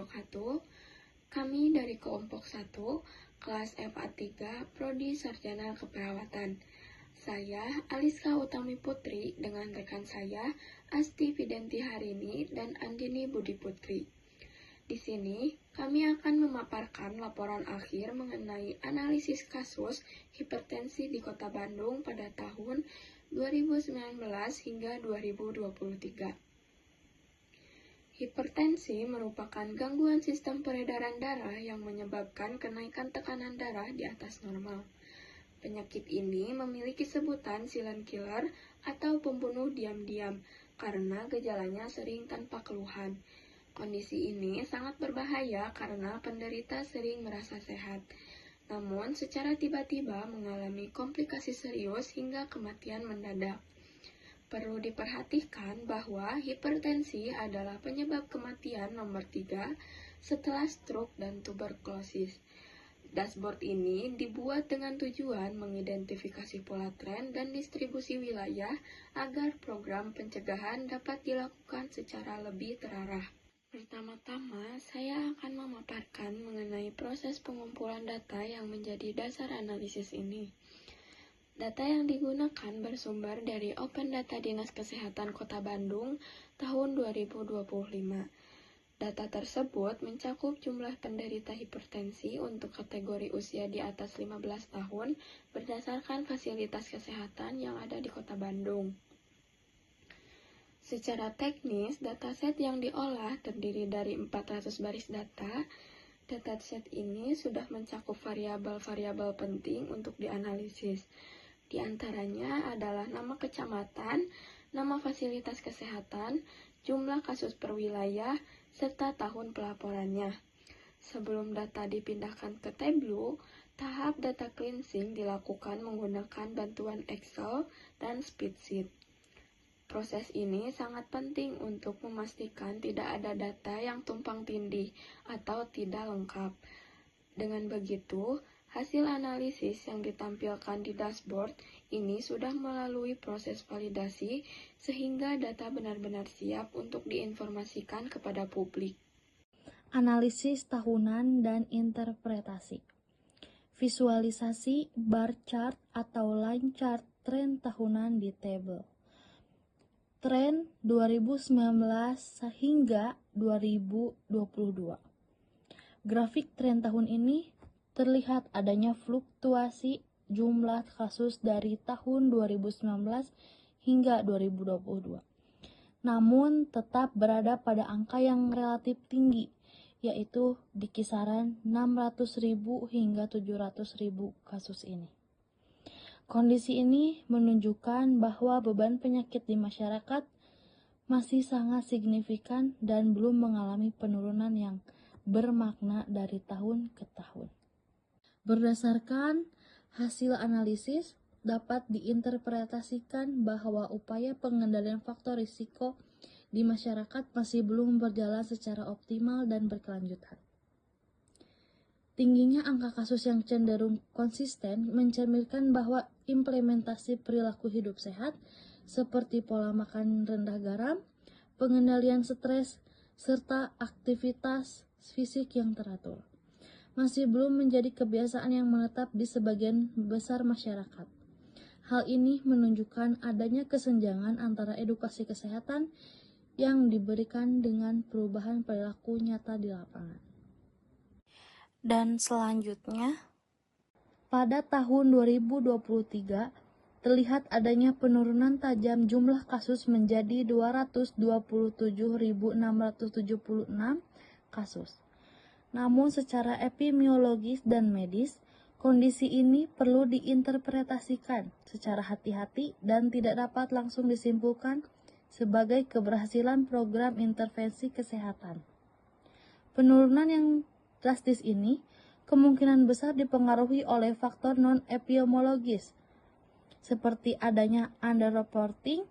wabarakatuh. Kami dari kelompok 1, kelas FA3, Prodi Sarjana Keperawatan. Saya Aliska Utami Putri dengan rekan saya Asti Videnti Harini dan Andini Budi Putri. Di sini, kami akan memaparkan laporan akhir mengenai analisis kasus hipertensi di Kota Bandung pada tahun 2019 hingga 2023. Hipertensi merupakan gangguan sistem peredaran darah yang menyebabkan kenaikan tekanan darah di atas normal. Penyakit ini memiliki sebutan silent killer atau pembunuh diam-diam karena gejalanya sering tanpa keluhan. Kondisi ini sangat berbahaya karena penderita sering merasa sehat, namun secara tiba-tiba mengalami komplikasi serius hingga kematian mendadak. Perlu diperhatikan bahwa hipertensi adalah penyebab kematian nomor 3 setelah stroke dan tuberkulosis. Dashboard ini dibuat dengan tujuan mengidentifikasi pola tren dan distribusi wilayah agar program pencegahan dapat dilakukan secara lebih terarah. Pertama-tama, saya akan memaparkan mengenai proses pengumpulan data yang menjadi dasar analisis ini. Data yang digunakan bersumber dari Open Data Dinas Kesehatan Kota Bandung tahun 2025. Data tersebut mencakup jumlah penderita hipertensi untuk kategori usia di atas 15 tahun berdasarkan fasilitas kesehatan yang ada di Kota Bandung. Secara teknis, dataset yang diolah terdiri dari 400 baris data. Dataset ini sudah mencakup variabel-variabel penting untuk dianalisis. Di antaranya adalah nama kecamatan, nama fasilitas kesehatan, jumlah kasus per wilayah, serta tahun pelaporannya. Sebelum data dipindahkan ke Tableau, tahap data cleansing dilakukan menggunakan bantuan Excel dan spreadsheet. Proses ini sangat penting untuk memastikan tidak ada data yang tumpang tindih atau tidak lengkap. Dengan begitu, hasil analisis yang ditampilkan di dashboard ini sudah melalui proses validasi sehingga data benar-benar siap untuk diinformasikan kepada publik. Analisis tahunan dan interpretasi. Visualisasi bar chart atau line chart tren tahunan di tabel. Tren 2019 hingga 2022. Grafik tren tahun ini terlihat adanya fluktuasi jumlah kasus dari tahun 2019 hingga 2022. Namun tetap berada pada angka yang relatif tinggi, yaitu di kisaran 600.000 hingga 700.000 kasus ini. Kondisi ini menunjukkan bahwa beban penyakit di masyarakat masih sangat signifikan dan belum mengalami penurunan yang bermakna dari tahun ke tahun. Berdasarkan hasil analisis, dapat diinterpretasikan bahwa upaya pengendalian faktor risiko di masyarakat masih belum berjalan secara optimal dan berkelanjutan. Tingginya angka kasus yang cenderung konsisten mencerminkan bahwa implementasi perilaku hidup sehat seperti pola makan rendah garam, pengendalian stres, serta aktivitas fisik yang teratur masih belum menjadi kebiasaan yang menetap di sebagian besar masyarakat. Hal ini menunjukkan adanya kesenjangan antara edukasi kesehatan yang diberikan dengan perubahan perilaku nyata di lapangan. Dan selanjutnya, pada tahun 2023 terlihat adanya penurunan tajam jumlah kasus menjadi 227.676 kasus. Namun secara epidemiologis dan medis, kondisi ini perlu diinterpretasikan secara hati-hati dan tidak dapat langsung disimpulkan sebagai keberhasilan program intervensi kesehatan. Penurunan yang drastis ini kemungkinan besar dipengaruhi oleh faktor non-epidemiologis, seperti adanya underreporting,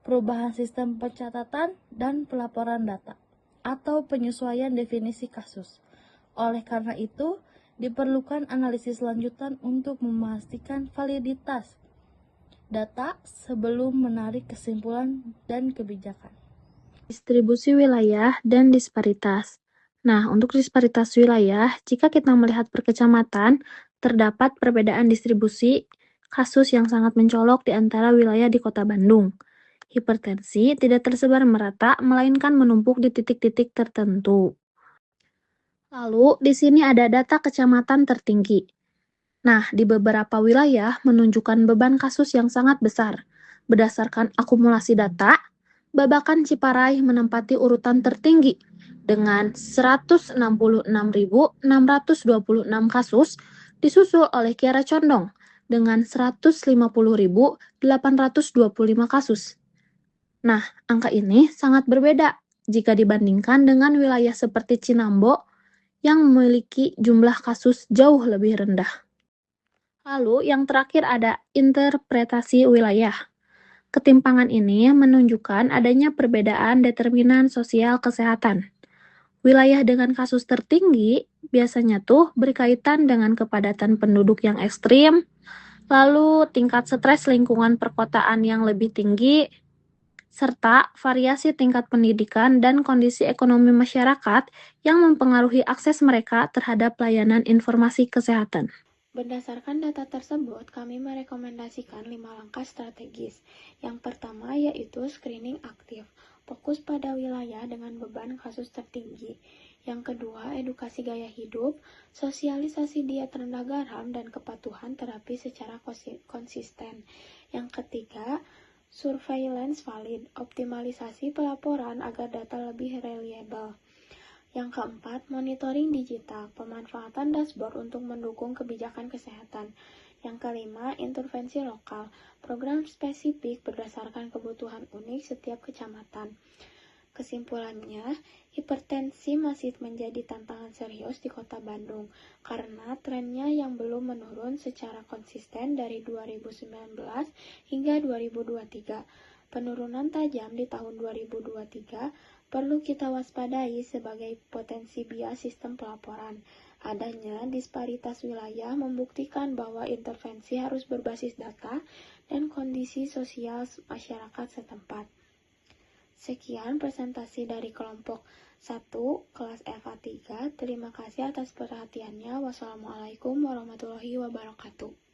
perubahan sistem pencatatan dan pelaporan data, atau penyesuaian definisi kasus. Oleh karena itu, diperlukan analisis lanjutan untuk memastikan validitas data sebelum menarik kesimpulan dan kebijakan. Distribusi wilayah dan disparitas. Nah, untuk disparitas wilayah, jika kita melihat per kecamatan, terdapat perbedaan distribusi kasus yang sangat mencolok di antara wilayah di Kota Bandung. Hipertensi tidak tersebar merata, melainkan menumpuk di titik-titik tertentu. Lalu, di sini ada data kecamatan tertinggi. Nah, di beberapa wilayah menunjukkan beban kasus yang sangat besar. Berdasarkan akumulasi data, Babakan Ciparai menempati urutan tertinggi dengan 166.626 kasus, disusul oleh Kiara Condong dengan 150.825 kasus. Nah, angka ini sangat berbeda jika dibandingkan dengan wilayah seperti Cinambo yang memiliki jumlah kasus jauh lebih rendah. Lalu yang terakhir ada interpretasi wilayah. Ketimpangan ini menunjukkan adanya perbedaan determinan sosial kesehatan. Wilayah dengan kasus tertinggi biasanya tuh berkaitan dengan kepadatan penduduk yang ekstrim, lalu tingkat stres lingkungan perkotaan yang lebih tinggi, serta variasi tingkat pendidikan dan kondisi ekonomi masyarakat yang mempengaruhi akses mereka terhadap layanan informasi kesehatan. Berdasarkan data tersebut, kami merekomendasikan 5 langkah strategis. Yang pertama yaitu screening aktif, fokus pada wilayah dengan beban kasus tertinggi. Yang kedua, edukasi gaya hidup, sosialisasi diet rendah garam, dan kepatuhan terapi secara konsisten. Yang ketiga, surveillance valid, optimalisasi pelaporan agar data lebih reliable. Yang keempat, monitoring digital, pemanfaatan dashboard untuk mendukung kebijakan kesehatan. Yang kelima, intervensi lokal, program spesifik berdasarkan kebutuhan unik setiap kecamatan. Kesimpulannya, hipertensi masih menjadi tantangan serius di Kota Bandung karena trennya yang belum menurun secara konsisten dari 2019 hingga 2023. Penurunan tajam di tahun 2023 perlu kita waspadai sebagai potensi bias sistem pelaporan. Adanya disparitas wilayah membuktikan bahwa intervensi harus berbasis data dan kondisi sosial masyarakat setempat. Sekian presentasi dari kelompok 1 kelas FA 3. Terima kasih atas perhatiannya. Wassalamualaikum warahmatullahi wabarakatuh.